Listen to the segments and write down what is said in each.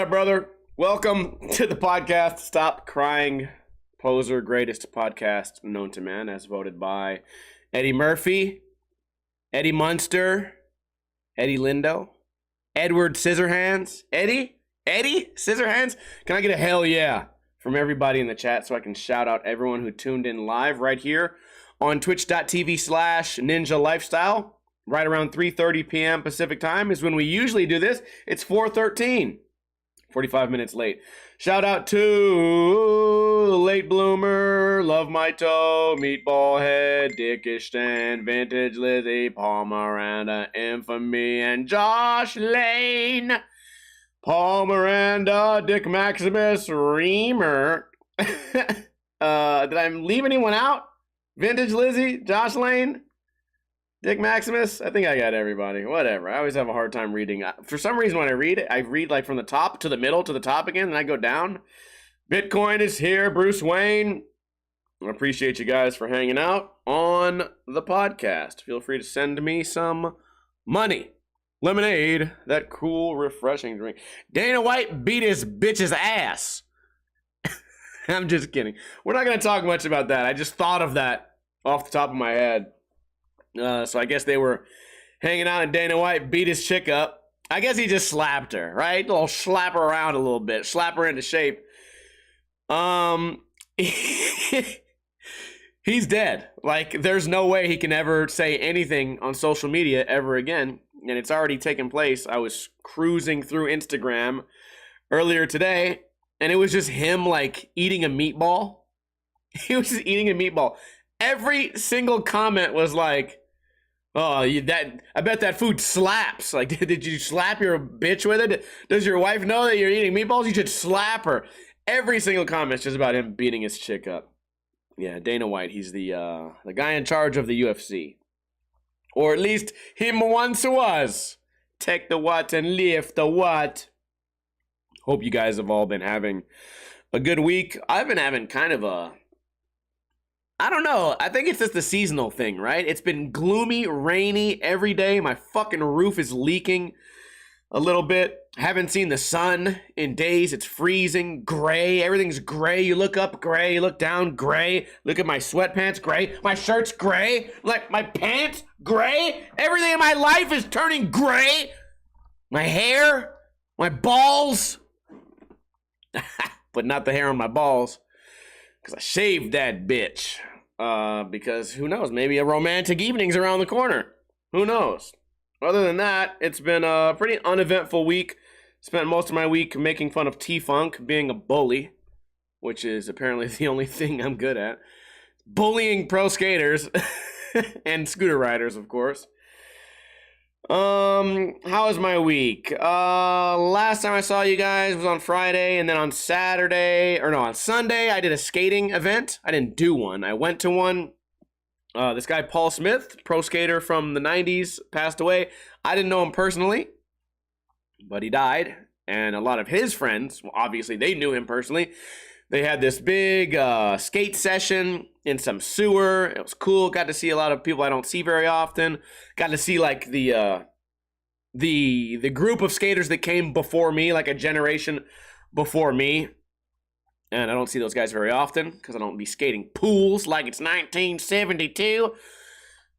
brother? Welcome to the podcast, Stop Crying Poser, greatest podcast known to man, as voted by Eddie Murphy, Eddie Munster, Eddie Lindo, Edward Scissorhands, Eddie Scissorhands. Can I get a hell yeah from everybody in the chat so I can shout out everyone who tuned in live right here on twitch.tv/Ninja Lifestyle. Right around 3:30 p.m. Pacific time is when we usually do this. It's 4:13, 45 minutes late. Shout out to Late Bloomer, Love My Toe, Meatball Head, Dickish Stan, Vintage Lizzie, Paul Miranda, Infamy, and Josh Lane. Paul Miranda, Dick Maximus, Reamer. Did I leave anyone out? Vintage Lizzie, Josh Lane, Dick Maximus. I think I got everybody. Whatever. I always have a hard time reading. For some reason, when I read like from the top to the middle to the top again, and I go down. Bitcoin is here. Bruce Wayne. I appreciate you guys for hanging out on the podcast. Feel free to send me some money. Lemonade, that cool, refreshing drink. Dana White beat his bitch's ass. I'm just kidding. We're not going to talk much about that. I just thought of that off the top of my head. So I guess they were hanging out and Dana White beat his chick up. I guess he just slapped her, right? A little slap her around a little bit. Slap her into shape. He's dead. Like, there's no way he can ever say anything on social media ever again. And it's already taken place. I was cruising through Instagram earlier today, and it was just him, like, eating a meatball. He was just eating a meatball. Every single comment was like, "Oh, I bet that food slaps. Like, did you slap your bitch with it? Does your wife know that you're eating meatballs? You should slap her." Every single comment's just about him beating his chick up. Yeah, Dana White, he's the guy in charge of the UFC. Or at least him once was. Take the what and lift the what. Hope you guys have all been having a good week. I've been having kind of I don't know. I think it's just the seasonal thing, right? It's been gloomy, rainy every day. My fucking roof is leaking a little bit. Haven't seen the sun in days. It's freezing, gray. Everything's gray. You look up, gray. You look down, gray. Look at my sweatpants, gray. My shirt's gray. Like my pants, gray. Everything in my life is turning gray. My hair, my balls. But not the hair on my balls. Because I shaved that bitch. Because who knows? Maybe a romantic evening's around the corner. Who knows? Other than that, it's been a pretty uneventful week. Spent most of my week making fun of T-Funk being a bully, which is apparently the only thing I'm good at. Bullying pro skaters and scooter riders, of course. How was my week? Last time I saw you guys was on Friday, and then on Sunday, I did a skating event. I didn't do one. I went to one. This guy, Paul Smith, pro skater from the 90s, passed away. I didn't know him personally, but he died. And a lot of his friends, well, obviously they knew him personally. They had this big skate session in some sewer. It was cool. Got to see a lot of people I don't see very often. Got to see like the group of skaters that came before me, like a generation before me. And I don't see those guys very often because I don't be skating pools like it's 1972.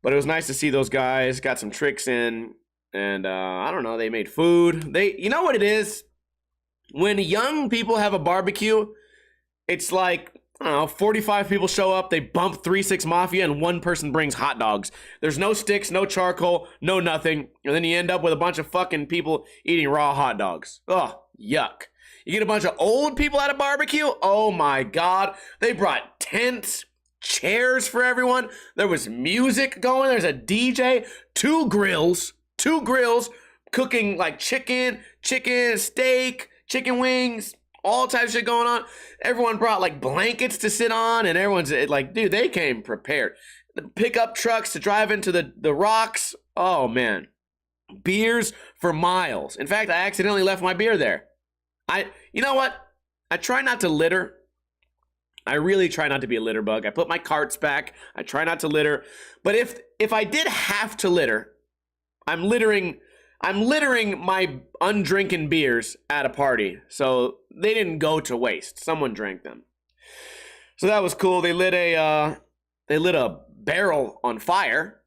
But it was nice to see those guys. Got some tricks in. And I don't know, they made food. You know what it is? When young people have a barbecue, it's like, I don't know, 45 people show up, they bump 3-6 Mafia, and one person brings hot dogs. There's no sticks, no charcoal, no nothing. And then you end up with a bunch of fucking people eating raw hot dogs. Ugh, yuck. You get a bunch of old people at a barbecue? Oh my God. They brought tents, chairs for everyone. There was music going. There's a DJ, two grills cooking like chicken, steak, chicken wings, all types of shit going on. Everyone brought like blankets to sit on, and everyone's like, dude, they came prepared. The pickup trucks to drive into the rocks. Oh man. Beers for miles. In fact, I accidentally left my beer there. You know what? I try not to litter. I really try not to be a litter bug. I put my carts back. I try not to litter. But if I did have to litter, I'm littering I'm littering my undrinking beers at a party, so they didn't go to waste. Someone drank them. So that was cool. They lit a barrel on fire,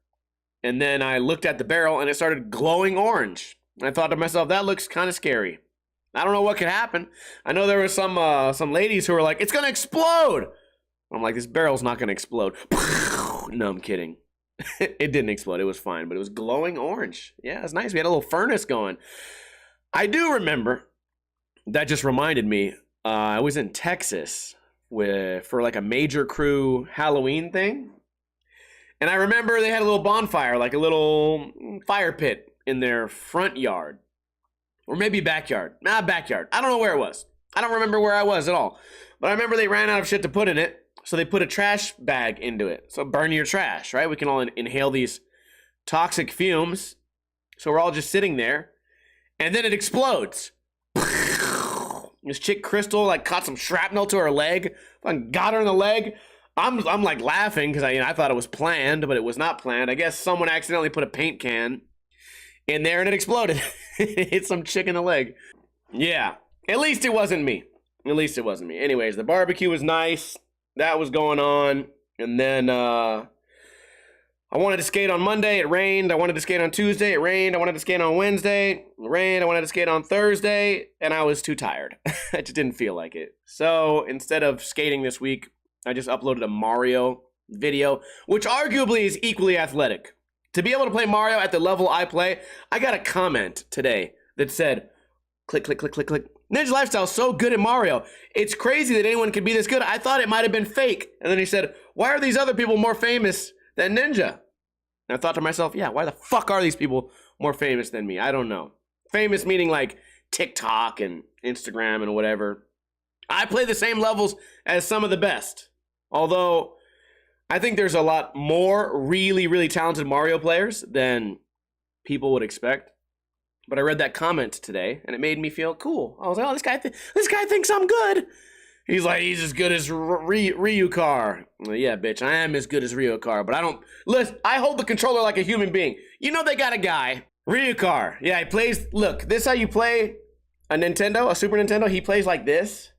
and then I looked at the barrel and it started glowing orange. And I thought to myself, that looks kind of scary. I don't know what could happen. I know there were some ladies who were like, it's gonna explode. I'm like, this barrel's not gonna explode. No, I'm kidding. It didn't explode. It was fine, but it was glowing orange. Yeah, it's nice. We had a little furnace going. I do remember. That just reminded me. I was in Texas for like a major crew Halloween thing, and I remember they had a little bonfire, like a little fire pit in their front yard, or maybe backyard. Backyard. I don't know where it was. I don't remember where I was at all, but I remember they ran out of shit to put in it. So they put a trash bag into it. So burn your trash, right? We can all inhale these toxic fumes. So we're all just sitting there. And then it explodes. This chick Crystal like caught some shrapnel to her leg. Got her in the leg. I'm like laughing because I thought it was planned, but it was not planned. I guess someone accidentally put a paint can in there and it exploded. It hit some chick in the leg. Yeah. At least it wasn't me. Anyways, the barbecue was nice. That was going on, and then I wanted to skate on Monday, it rained. I wanted to skate on Tuesday, it rained. I wanted to skate on Wednesday, it rained. I wanted to skate on Thursday, and I was too tired. I just didn't feel like it. So instead of skating this week, I just uploaded a Mario video, which arguably is equally athletic. To be able to play Mario at the level I play, I got a comment today that said, click, click, click, click, click. Ninja Lifestyle's so good at Mario. It's crazy that anyone could be this good. I thought it might have been fake. And then he said, why are these other people more famous than Ninja? And I thought to myself, yeah, why the fuck are these people more famous than me? I don't know. Famous meaning like TikTok and Instagram and whatever. I play the same levels as some of the best. Although, I think there's a lot more really, really talented Mario players than people would expect. But I read that comment today, and it made me feel cool. I was like, oh, this guy thinks I'm good. He's like, he's as good as Ryukar. Well, yeah, bitch, I am as good as Ryukar, but I don't... Listen, I hold the controller like a human being. You know they got a guy, Ryukar. Yeah, he plays... Look, this is how you play a Nintendo, a Super Nintendo. He plays like this.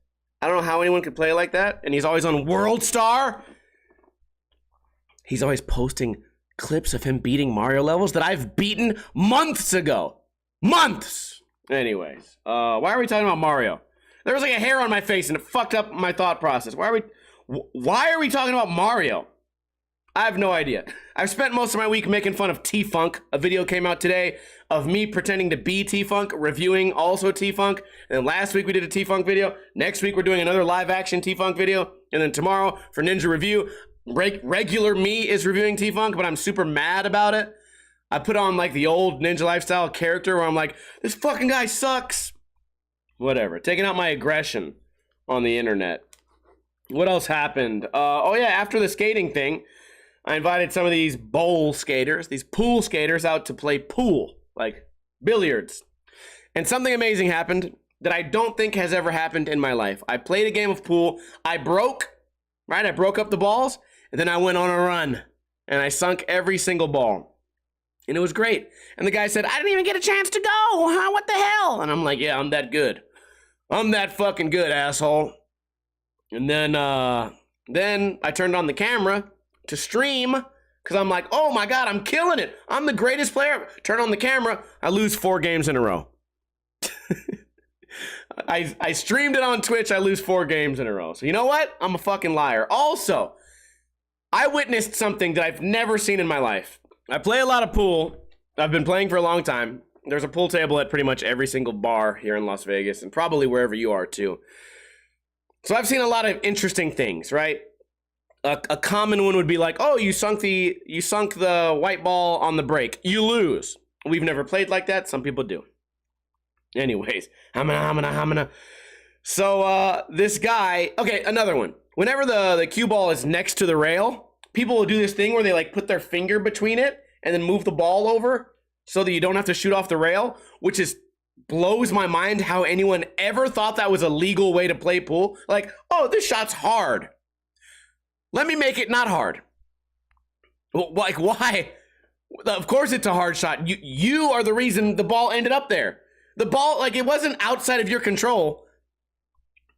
I don't know how anyone could play like that. And he's always on World Star. He's always posting clips of him beating Mario levels that I've beaten months ago. Months! Anyways, why are we talking about Mario? There was like a hair on my face and it fucked up my thought process. Why are we talking about Mario? I have no idea. I've spent most of my week making fun of T-Funk. A video came out today of me pretending to be T-Funk, reviewing also T-Funk. And then last week we did a T-Funk video. Next week we're doing another live action T-Funk video. And then tomorrow for Ninja Review, regular me is reviewing T-Funk, but I'm super mad about it. I put on like the old Ninja Lifestyle character where I'm like, this fucking guy sucks. Whatever. Taking out my aggression on the internet. What else happened? Oh yeah, after the skating thing, I invited some of these bowl skaters, these pool skaters out to play pool, like billiards. And something amazing happened that I don't think has ever happened in my life. I played a game of pool. I broke up the balls, and then I went on a run, and I sunk every single ball. And it was great. And the guy said, I didn't even get a chance to go. Huh? What the hell? And I'm like, yeah, I'm that good. I'm that fucking good, asshole. And then I turned on the camera to stream because I'm like, oh my God, I'm killing it. I'm the greatest player. Turn on the camera. I lose 4 games in a row. I streamed it on Twitch. I lose 4 games in a row. So you know what? I'm a fucking liar. Also, I witnessed something that I've never seen in my life. I play a lot of pool. I've been playing for a long time. There's a pool table at pretty much every single bar here in Las Vegas and probably wherever you are too. So I've seen a lot of interesting things, right? A common one would be like, oh, you sunk the white ball on the break. You lose. We've never played like that. Some people do. Anyways, hamana. So this guy, okay, another one. Whenever the cue ball is next to the rail, people will do this thing where they like put their finger between it and then move the ball over so that you don't have to shoot off the rail, which blows my mind how anyone ever thought that was a legal way to play pool. Like, oh, this shot's hard. Let me make it not hard. Like, why? Of course it's a hard shot. You are the reason the ball ended up there. The ball, like, it wasn't outside of your control.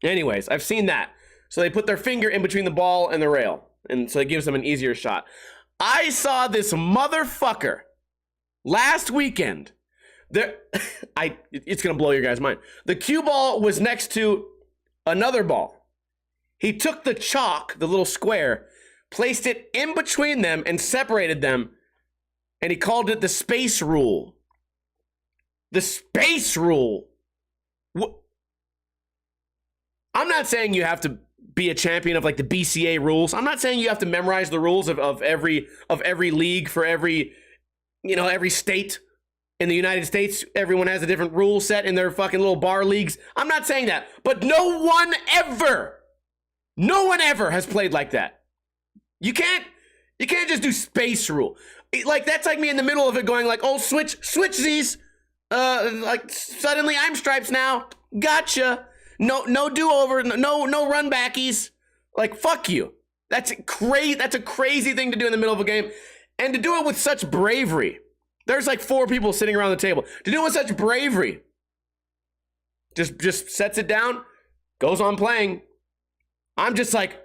Anyways, I've seen that. So they put their finger in between the ball and the rail, and so it gives them an easier shot. I saw this motherfucker last weekend. It's gonna blow your guys' mind. The cue ball was next to another ball. He took the chalk, the little square, placed it in between them and separated them, and he called it the space rule. The space rule. I'm not saying you have to be a champion of like the BCA rules. I'm not saying you have to memorize the rules of every league for every state in the United States. Everyone has a different rule set in their fucking little bar leagues. I'm not saying that, but no one ever has played like that. You can't just do space rule. Like, that's like me in the middle of it going like, oh, switch these. Like, suddenly I'm stripes now. Gotcha. No do-over. No run backies. Like, fuck you. That's a crazy thing to do in the middle of a game. And to do it with such bravery. There's like 4 people sitting around the table. To do it with such bravery. Just sets it down. Goes on playing. I'm just like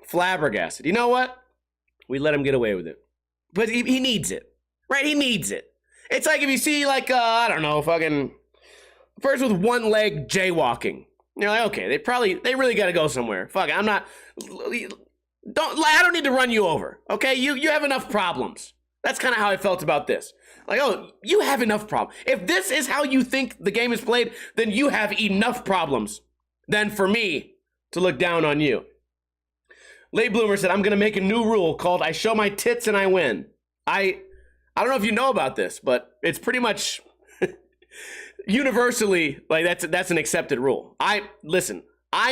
flabbergasted. You know what? We let him get away with it. But he needs it. Right? He needs it. It's like if you see like, I don't know, fucking person with one leg jaywalking. You're like, okay, they really got to go somewhere. Fuck it, I don't need to run you over. Okay? You have enough problems. That's kind of how I felt about this. Like, oh, you have enough problems. If this is how you think the game is played, then you have enough problems than for me to look down on you. Late Bloomer said, I'm going to make a new rule called I show my tits and I win. I don't know if you know about this, but it's pretty much universally, like, that's an accepted rule. I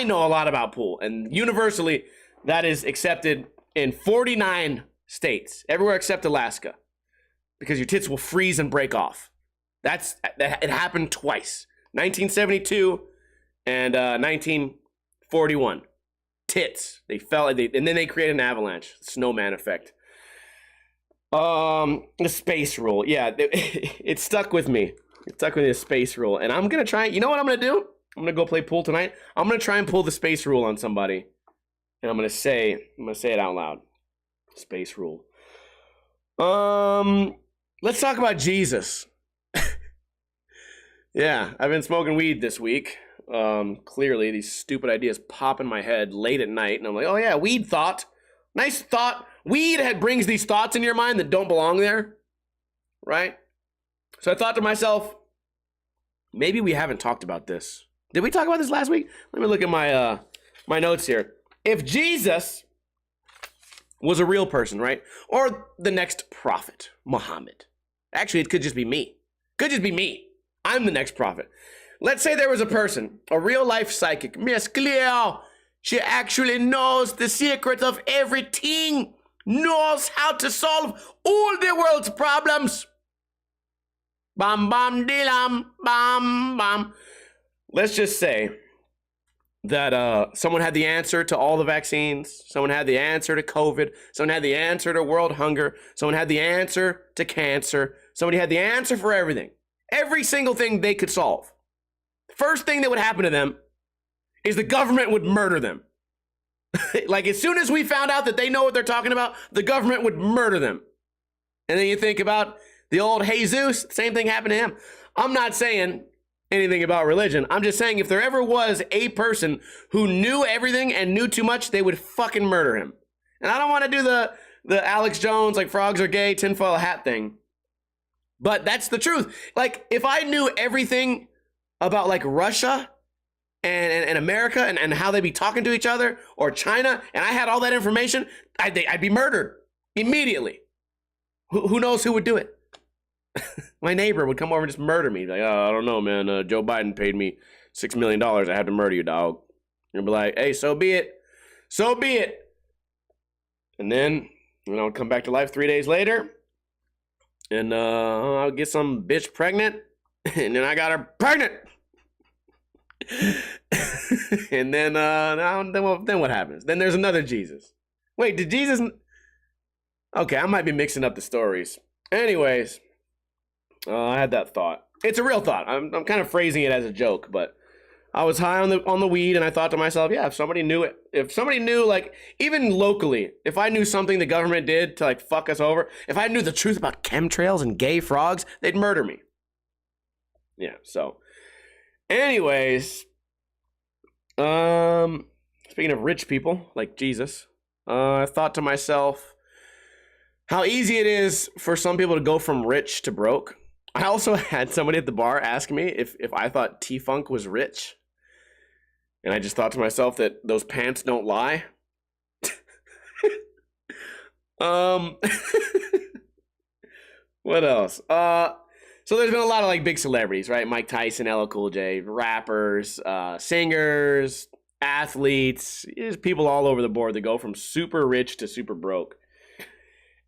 know a lot about pool, and universally that is accepted in 49 states, everywhere except Alaska, because your tits will freeze and break off. It happened twice, 1972 and 1941. Tits, they fell, and then they created an avalanche, snowman effect. The space rule, yeah, it stuck with me. It stuck with me, the space rule, and I'm gonna try. You know what I'm gonna do? I'm gonna go play pool tonight. I'm gonna try and pull the space rule on somebody, and I'm gonna say it out loud. Space rule. Let's talk about Jesus. Yeah, I've been smoking weed this week. Clearly these stupid ideas pop in my head late at night, and I'm like, oh yeah, weed thought. Nice thought. Weed brings these thoughts in your mind that don't belong there, right? So I thought to myself, maybe we haven't talked about this. Did we talk about this last week? Let me look at my my notes here. If Jesus was a real person, right? Or the next prophet, Muhammad. Actually, it could just be me. Could just be me. I'm the next prophet. Let's say there was a person, a real life psychic, Miss Cleo. She actually knows the secret of everything, knows how to solve all the world's problems. Bam, bam, dilam, bam, bam. Let's just say that someone had the answer to all the vaccines. Someone had the answer to COVID. Someone had the answer to world hunger. Someone had the answer to cancer. Somebody had the answer for everything. Every single thing they could solve. First thing that would happen to them is the government would murder them. Like, as soon as we found out that they know what they're talking about, the government would murder them. And then you think about the old Jesus, same thing happened to him. I'm not saying anything about religion. I'm just saying if there ever was a person who knew everything and knew too much, they would fucking murder him. And I don't want to do the Alex Jones, like, frogs are gay, tinfoil hat thing. But that's the truth. Like, if I knew everything about, like, Russia and America and how they be talking to each other, or China, and I had all that information, I'd be murdered immediately. Who knows who would do it? My neighbor would come over and just murder me. Like, oh, I don't know, man. Joe Biden paid me $6 million. I had to murder you, dog. And be like, hey, so be it. So be it. And then, I would come back to life 3 days later, and I'll get some bitch pregnant, and then I got her pregnant. And then what happens? Then there's another Jesus. Wait, did Jesus? Okay, I might be mixing up the stories. Anyways, I had that thought. It's a real thought. I'm kind of phrasing it as a joke, but I was high on the weed, and I thought to myself, yeah, if somebody knew it, if somebody knew, like, even locally, if I knew something the government did to, like, fuck us over, if I knew the truth about chemtrails and gay frogs, they'd murder me. Yeah, so, anyways, speaking of rich people, like Jesus, I thought to myself how easy it is for some people to go from rich to broke. I also had somebody at the bar ask me if I thought T-Funk was rich. And I just thought to myself that those pants don't lie. What else? So there's been a lot of like big celebrities, right? Mike Tyson, LL Cool J, rappers, singers, athletes. There's people all over the board that go from super rich to super broke.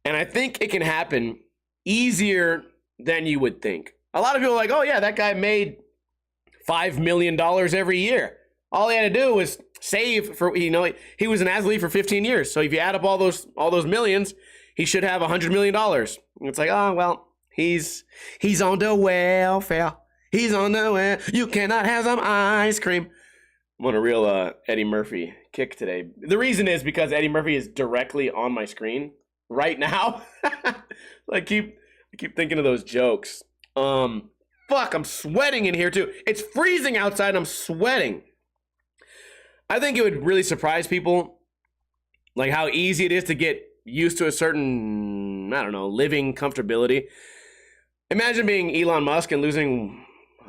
And I think it can happen easier than you would think. A lot of people are like, oh yeah, that guy made $5 million every year. All he had to do was save for, he was an athlete for 15 years. So if you add up all those millions, he should have $100 million. It's like, oh, well, he's on the welfare. He's on the welfare. You cannot have some ice cream. I'm on a real Eddie Murphy kick today. The reason is because Eddie Murphy is directly on my screen right now. I keep thinking of those jokes. Fuck, I'm sweating in here too. It's freezing outside. I'm sweating. I think it would really surprise people, like how easy it is to get used to a certain, I don't know, living comfortability. Imagine being Elon Musk and losing,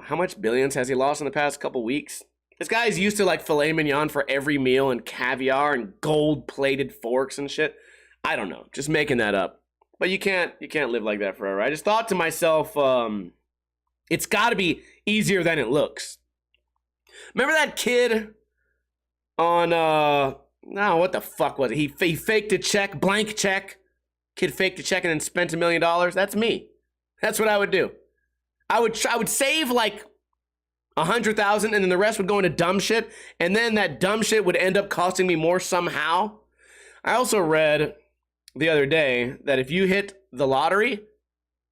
how much billions has he lost in the past couple weeks? This guy's used to like filet mignon for every meal and caviar and gold-plated forks and shit. I don't know, just making that up. But you can't live like that forever. I just thought to myself, it's got to be easier than it looks. Remember that kid on no, what the fuck was it? He faked a check, blank check. Kid faked a check and then spent $1 million. That's me. That's what I would do. I would save like 100,000, and then the rest would go into dumb shit, and then that dumb shit would end up costing me more somehow. I also read the other day that if you hit the lottery,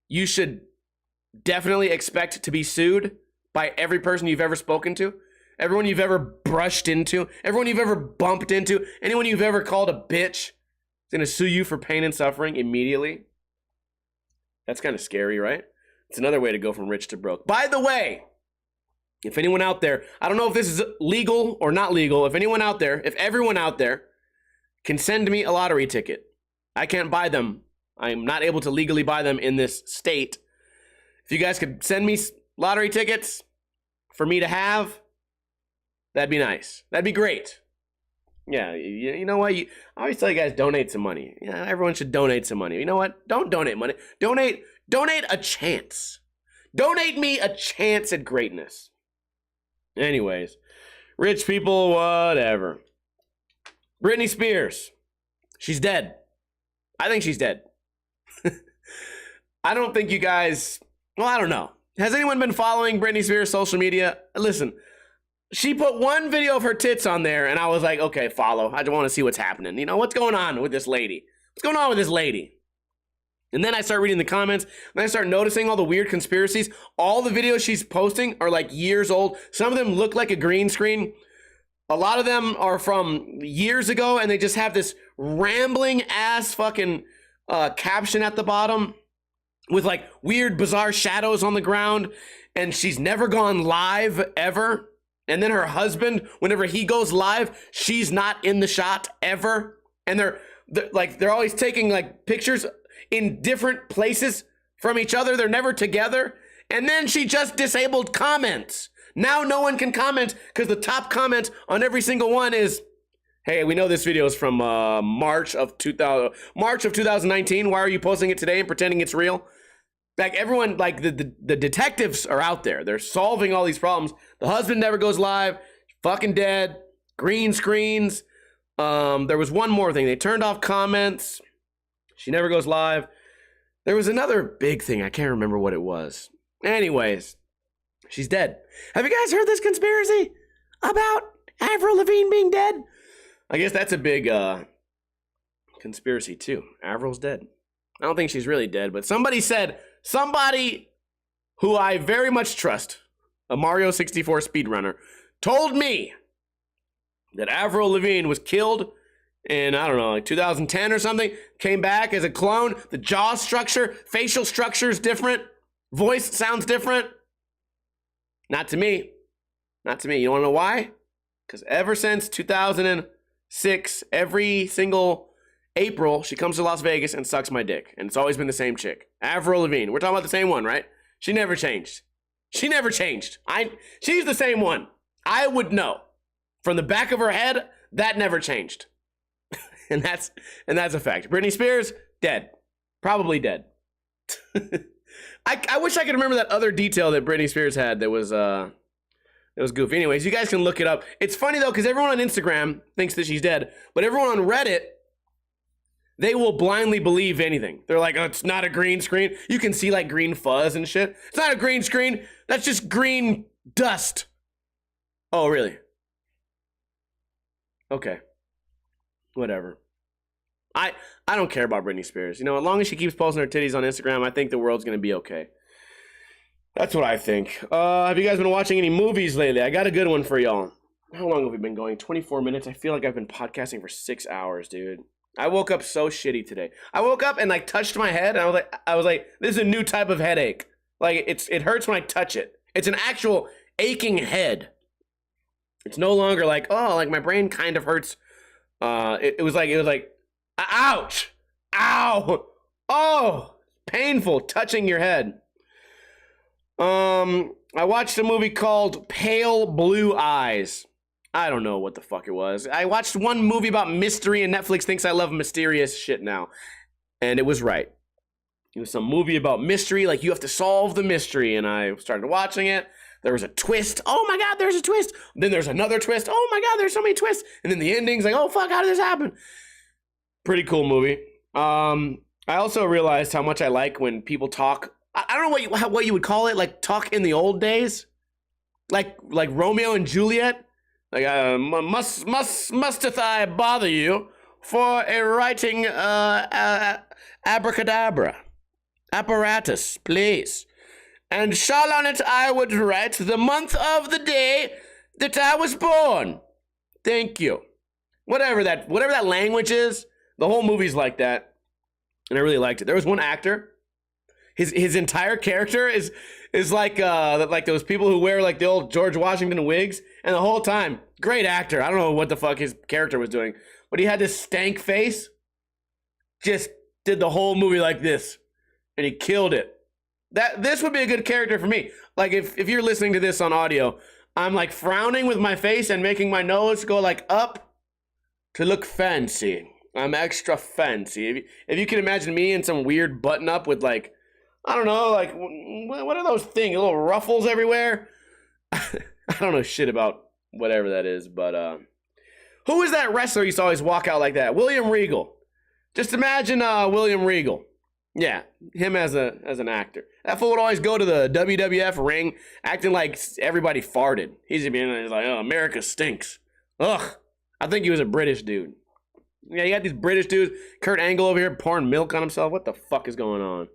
you should definitely expect to be sued by every person you've ever spoken to, everyone you've ever brushed into, everyone you've ever bumped into, anyone you've ever called a bitch is going to sue you for pain and suffering immediately. That's kind of scary, right? It's another way to go from rich to broke. By the way, if anyone out there, I don't know if this is legal or not legal, if everyone out there can send me a lottery ticket, I can't buy them. I'm not able to legally buy them in this state. If you guys could send me lottery tickets for me to have, that'd be nice. That'd be great. Yeah, you know what? I always tell you guys, donate some money. Yeah, everyone should donate some money. You know what? Don't donate money. Donate a chance. Donate me a chance at greatness. Anyways, rich people, whatever. Britney Spears. She's dead. I think she's dead. I don't think you guys, well, I don't know. Has anyone been following Britney Spears' social media? Listen, she put one video of her tits on there, and I was like, okay, follow. I just want to see what's happening. You know, what's going on with this lady? What's going on with this lady? And then I start reading the comments, and I start noticing all the weird conspiracies. All the videos she's posting are like years old. Some of them look like a green screen. A lot of them are from years ago, and they just have this rambling ass fucking caption at the bottom with like weird, bizarre shadows on the ground. And she's never gone live ever. And then her husband, whenever he goes live, she's not in the shot ever. And they're always taking like pictures in different places from each other. They're never together. And then she just disabled comments. Now no one can comment because the top comment on every single one is, hey, we know this video is from March of 2019. Why are you posting it today and pretending it's real? Like everyone, like the detectives are out there. They're solving all these problems. The husband never goes live. Fucking dead. Green screens. There was one more thing. They turned off comments. She never goes live. There was another big thing. I can't remember what it was. Anyways, she's dead. Have you guys heard this conspiracy about Avril Lavigne being dead? I guess that's a big conspiracy too. Avril's dead. I don't think she's really dead, but somebody who I very much trust, a Mario 64 speedrunner, told me that Avril Lavigne was killed in, I don't know, like 2010 or something, came back as a clone. The jaw structure, facial structure is different. Voice sounds different. Not to me. Not to me. You want to know why? Because ever since 2006, every single April, she comes to Las Vegas and sucks my dick. And it's always been the same chick. Avril Lavigne. We're talking about the same one, right? She never changed. She never changed. She's the same one. I would know. From the back of her head, that never changed. and that's a fact. Britney Spears, dead. Probably dead. I wish I could remember that other detail that Britney Spears had that was goofy. Anyways, you guys can look it up. It's funny though, because everyone on Instagram thinks that she's dead, but everyone on Reddit, they will blindly believe anything. They're like, oh, it's not a green screen. You can see like green fuzz and shit. It's not a green screen. That's just green dust. Oh, really? Okay. Whatever. I don't care about Britney Spears. You know, as long as she keeps posting her titties on Instagram, I think the world's going to be okay. That's what I think. Have you guys been watching any movies lately? I got a good one for y'all. How long have we been going? 24 minutes? I feel like I've been podcasting for 6 hours, dude. I woke up so shitty today. I woke up and like touched my head and I was like, this is a new type of headache. Like it hurts when I touch it. It's an actual aching head. It's no longer like, oh, like my brain kind of hurts. It was like, ouch, ow, oh, painful touching your head. I watched a movie called Pale Blue Eyes. I don't know what the fuck it was. I watched one movie about mystery and Netflix thinks I love mysterious shit now. And it was right. It was some movie about mystery, like you have to solve the mystery. And I started watching it. There was a twist. Oh my God, there's a twist. Then there's another twist. Oh my God, there's so many twists. And then the ending's like, oh fuck, how did this happen? Pretty cool movie. I also realized how much I like when people talk. I don't know what you would call it, like talk in the old days, like Romeo and Juliet. Like musteth I bother you for a writing abracadabra apparatus, please? And shall on it I would write the month of the day that I was born. Thank you. Whatever that language is, the whole movie's like that, and I really liked it. There was one actor. His entire character is like those people who wear like the old George Washington wigs, and the whole time, great actor. I don't know what the fuck his character was doing, but he had this stank face. Just did the whole movie like this, and he killed it. This would be a good character for me. Like if you're listening to this on audio, I'm like frowning with my face and making my nose go like up to look fancy. I'm extra fancy. If you can imagine me in some weird button up with like, I don't know, like, what are those things? Little ruffles everywhere? I don't know shit about whatever that is, but, who is that wrestler used to always walk out like that? William Regal. Just imagine, William Regal. Yeah, him as an actor. That fool would always go to the WWF ring acting like everybody farted. He's like, oh, America stinks. Ugh. I think he was a British dude. Yeah, you got these British dudes. Kurt Angle over here pouring milk on himself. What the fuck is going on?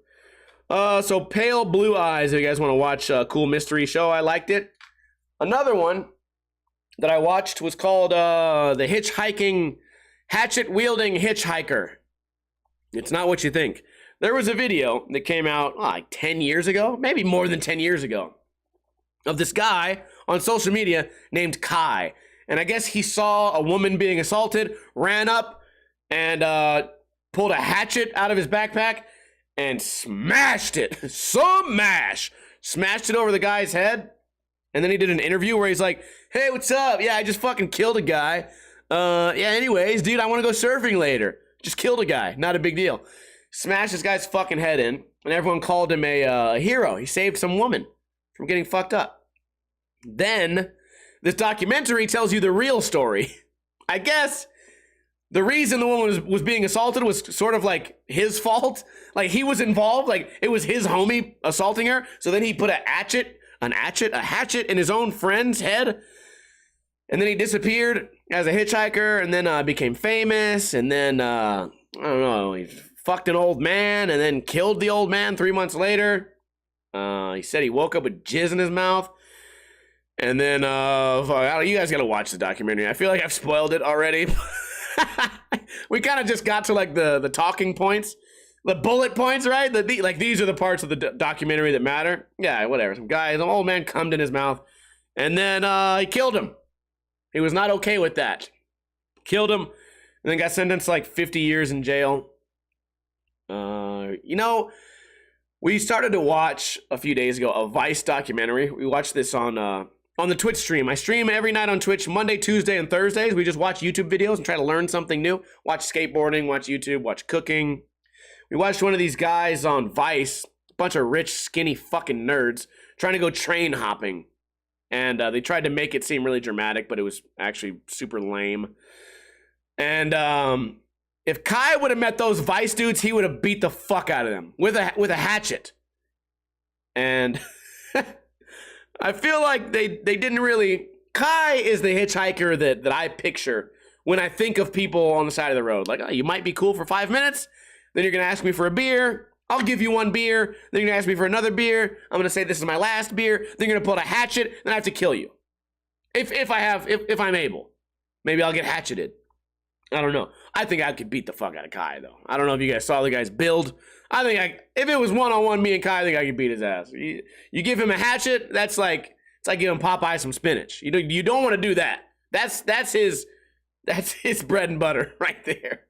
So Pale Blue Eyes, if you guys want to watch a cool mystery show, I liked it. Another one that I watched was called The Hitchhiking, Hatchet-Wielding Hitchhiker. It's not what you think. There was a video that came out like 10 years ago, maybe more than 10 years ago, of this guy on social media named Kai. And I guess he saw a woman being assaulted, ran up, and pulled a hatchet out of his backpack, and smashed it. Smashed it over the guy's head. And then he did an interview where he's like, hey, what's up? Yeah, I just fucking killed a guy. Yeah, anyways, dude, I want to go surfing later. Just killed a guy. Not a big deal. Smashed this guy's fucking head in. And everyone called him a hero. He saved some woman from getting fucked up. Then this documentary tells you the real story. I guess the reason the woman was being assaulted was sort of like his fault. Like he was involved. Like it was his homie assaulting her. So then he put a hatchet in his own friend's head. And then he disappeared as a hitchhiker and then became famous. And then I don't know, he fucked an old man and then killed the old man 3 months later. He said he woke up with jizz in his mouth. And then, you guys gotta watch the documentary. I feel like I've spoiled it already. We kind of just got to like the talking points, the bullet points, right? Like these are the parts of the documentary that matter. Yeah, whatever. Some guy, the old man cummed in his mouth, and then he killed him. He was not okay with that. Killed him, and then got sentenced to like 50 years in jail. We started to watch a few days ago a Vice documentary. We watched this on the Twitch stream. I stream every night on Twitch, Monday, Tuesday, and Thursdays. We just watch YouTube videos and try to learn something new. Watch skateboarding, watch YouTube, watch cooking. We watched one of these guys on Vice, a bunch of rich, skinny fucking nerds, trying to go train hopping. And they tried to make it seem really dramatic, but it was actually super lame. And if Kai would have met those Vice dudes, he would have beat the fuck out of them with a hatchet. And I feel like they didn't really... Kai is the hitchhiker that I picture when I think of people on the side of the road. Like, oh, you might be cool for 5 minutes, then you're going to ask me for a beer. I'll give you one beer. Then you're going to ask me for another beer. I'm going to say this is my last beer. Then you're going to pull out a hatchet, then I have to kill you. If I'm able. Maybe I'll get hatcheted. I don't know. I think I could beat the fuck out of Kai, though. I don't know if you guys saw the guy's build. I think if it was one-on-one, me and Kai, I think I could beat his ass. You give him a hatchet, it's like giving Popeye some spinach. You don't want to do that. That's his bread and butter right there.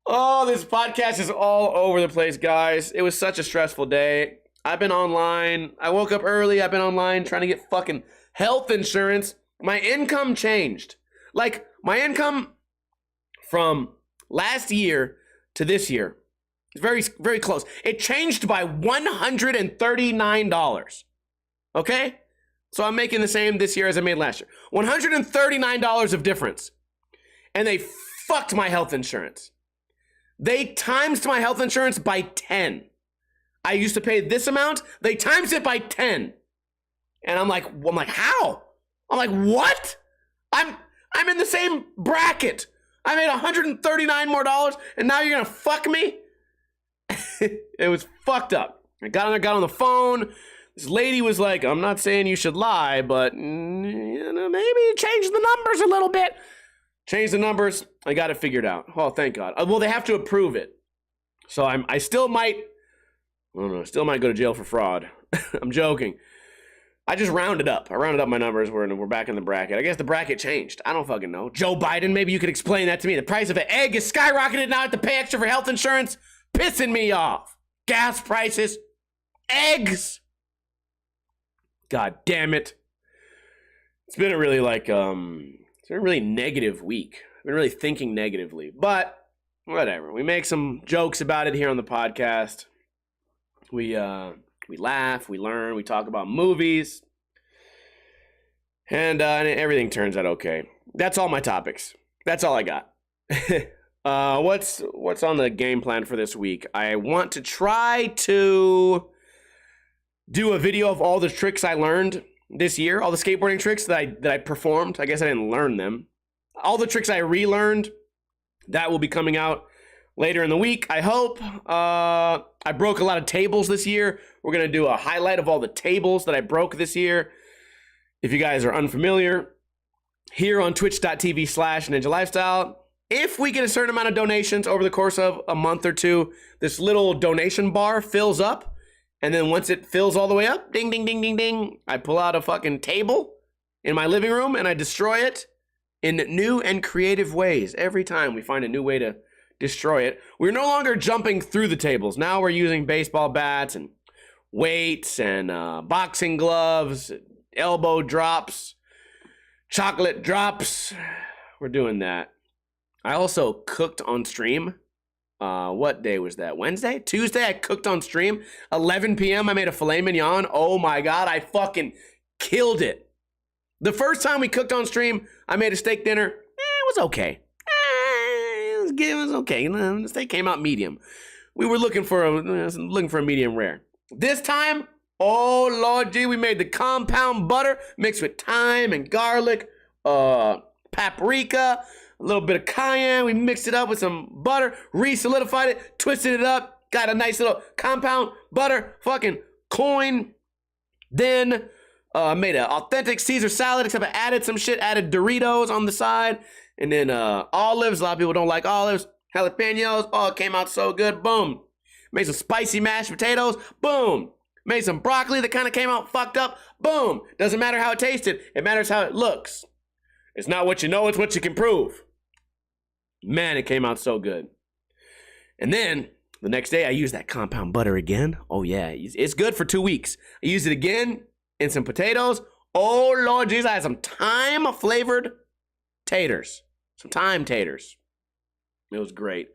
Oh, this podcast is all over the place, guys. It was such a stressful day. I've been online. I woke up early. I've been online trying to get fucking health insurance. My income changed. Like, my income from last year to this year is very, very close. It changed by $139. Okay? So I'm making the same this year as I made last year. $139 of difference. And they fucked my health insurance. They times my health insurance by 10. I used to pay this amount. They times it by 10. And I'm like, how? I'm like, what? I'm in the same bracket. I made $139 more, and now you're gonna fuck me? It was fucked up. I got on the phone. This lady was like, I'm not saying you should lie, but maybe change the numbers a little bit. Change the numbers. I got it figured out. Oh, thank God. Well, they have to approve it. So I still might, I don't know, still might go to jail for fraud. I'm joking. I just rounded up. I rounded up my numbers. We're back in the bracket. I guess the bracket changed. I don't fucking know. Joe Biden, maybe you could explain that to me. The price of an egg is skyrocketed now. I have to pay extra for health insurance. Pissing me off. Gas prices. Eggs. God damn it. It's been a really negative week. I've been really thinking negatively. But whatever. We make some jokes about it here on the podcast. We laugh, we learn, we talk about movies, and everything turns out okay. That's all my topics. That's all I got. What's on the game plan for this week? I want to try to do a video of all the tricks I learned this year, all the skateboarding tricks that I performed. I guess I didn't learn them. All the tricks I relearned, that will be coming out later in the week, I hope. I broke a lot of tables this year. We're going to do a highlight of all the tables that I broke this year. If you guys are unfamiliar, here on twitch.tv/Ninja Lifestyle, if we get a certain amount of donations over the course of a month or two, this little donation bar fills up. And then once it fills all the way up, ding, ding, ding, ding, ding, I pull out a fucking table in my living room and I destroy it in new and creative ways. Every time we find a new way to destroy it. We're no longer jumping through the tables. Now we're using baseball bats and weights and boxing gloves, elbow drops, chocolate drops. We're doing that. I also cooked on stream. What day was that? Wednesday? Tuesday, I cooked on stream. 11 p.m. I made a filet mignon. Oh my God, I fucking killed it. The first time we cooked on stream, I made a steak dinner. It was okay. It was okay. The steak came out medium. We were looking for a medium rare. This time, oh Lord gee, we made the compound butter mixed with thyme and garlic, paprika, a little bit of cayenne. We mixed it up with some butter, re-solidified it, twisted it up, got a nice little compound butter fucking coin. Then made an authentic Caesar salad, except I added some shit, added Doritos on the side. And then olives. A lot of people don't like olives. Jalapenos. Oh, it came out so good. Boom. Made some spicy mashed potatoes. Boom. Made some broccoli that kind of came out fucked up. Boom. Doesn't matter how it tasted. It matters how it looks. It's not what you know, it's what you can prove. Man, it came out so good. And then the next day I used that compound butter again. Oh yeah, it's good for 2 weeks. I used it again in some potatoes. Oh Lord Jesus, I had some thyme flavored taters. Some thyme taters. It was great.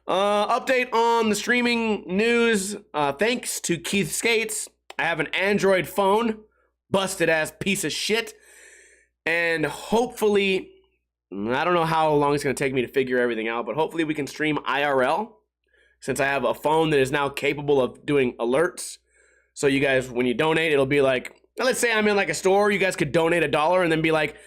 Update on the streaming news. Thanks to Keith Skates, I have an Android phone. Busted ass piece of shit. And hopefully, I don't know how long it's going to take me to figure everything out, but hopefully we can stream IRL. Since I have a phone that is now capable of doing alerts. So you guys, when you donate, it'll be like, let's say I'm in like a store, you guys could donate $1 and then be like,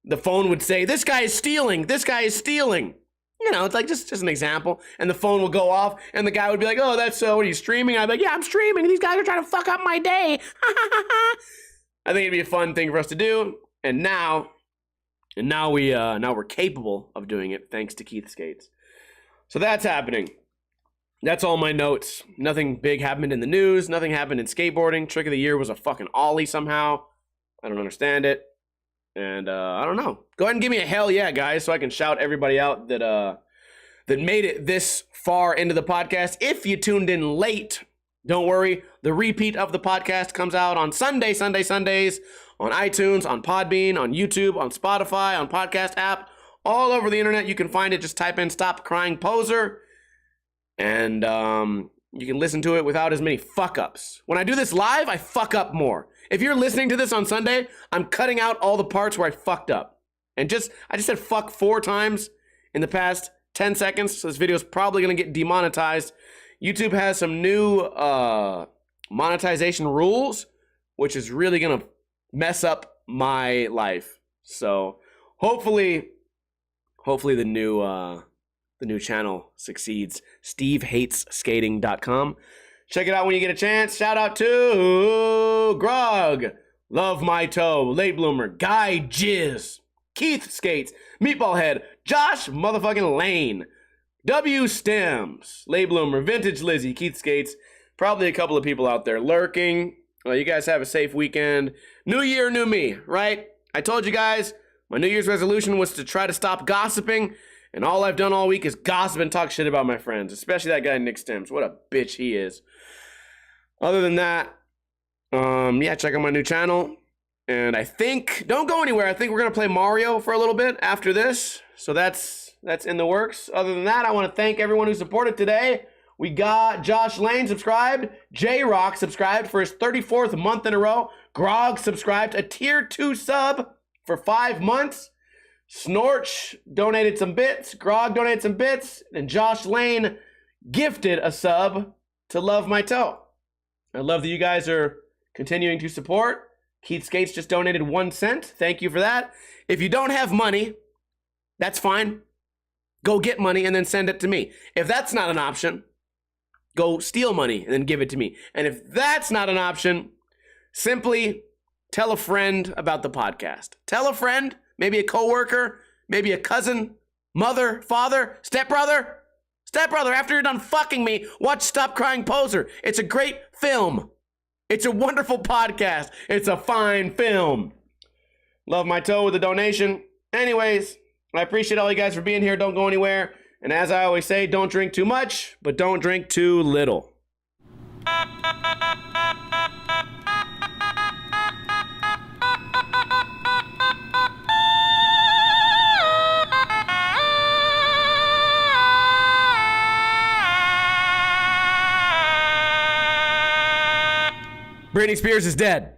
the phone would say, this guy is stealing, this guy is stealing. You know, it's like just an example. And the phone will go off and the guy would be like, oh, that's what are you streaming? I'd be like, yeah, I'm streaming. These guys are trying to fuck up my day. I think it'd be a fun thing for us to do. And now we're capable of doing it thanks to Keith Skates. So that's happening. That's all my notes. Nothing big happened in the news. Nothing happened in skateboarding. Trick of the year was a fucking ollie somehow. I don't understand it. And I don't know. Go ahead and give me a hell yeah, guys, so I can shout everybody out that made it this far into the podcast. If you tuned in late, don't worry. The repeat of the podcast comes out on Sundays, on iTunes, on Podbean, on YouTube, on Spotify, on podcast app, all over the internet. You can find it. Just type in Stop Crying Poser. And you can listen to it without as many fuck-ups. When I do this live, I fuck up more. If you're listening to this on Sunday, I'm cutting out all the parts where I fucked up. And I just said fuck 4 times in the past 10 seconds, so this video is probably going to get demonetized. YouTube has some new monetization rules, which is really going to mess up my life. So hopefully the new channel succeeds. SteveHatesSkating.com. Check it out when you get a chance. Shout out to Grog, Love My Toe, Late Bloomer, Guy Jizz, Keith Skates, Meatball Head, Josh motherfucking Lane, W Stems, Late Bloomer, Vintage Lizzie, Keith Skates, probably a couple of people out there lurking. Well, you guys have a safe weekend. New year, new me, right? I told you guys my New Year's resolution was to try to stop gossiping. And all I've done all week is gossip and talk shit about my friends, especially that guy Nick Stems. What a bitch he is. Other than that, yeah, check out my new channel. And I think, don't go anywhere. I think we're going to play Mario for a little bit after this. So that's in the works. Other than that, I want to thank everyone who supported today. We got Josh Lane subscribed. J-Rock subscribed for his 34th month in a row. Grog subscribed, a tier 2 sub for 5 months. Snorch donated some bits, Grog donated some bits, and Josh Lane gifted a sub to Love My Toe. I love that you guys are continuing to support. Keith Skates just donated 1 cent. Thank you for that. If you don't have money, that's fine. Go get money and then send it to me. If that's not an option, go steal money and then give it to me. And if that's not an option, simply tell a friend about the podcast. Tell a friend. Maybe a coworker, maybe a cousin, mother, father, stepbrother. Stepbrother, after you're done fucking me, watch Stop Crying Poser. It's a great film. It's a wonderful podcast. It's a fine film. Love My Toe with a donation. Anyways, I appreciate all you guys for being here. Don't go anywhere. And as I always say, don't drink too much, but don't drink too little. Britney Spears is dead.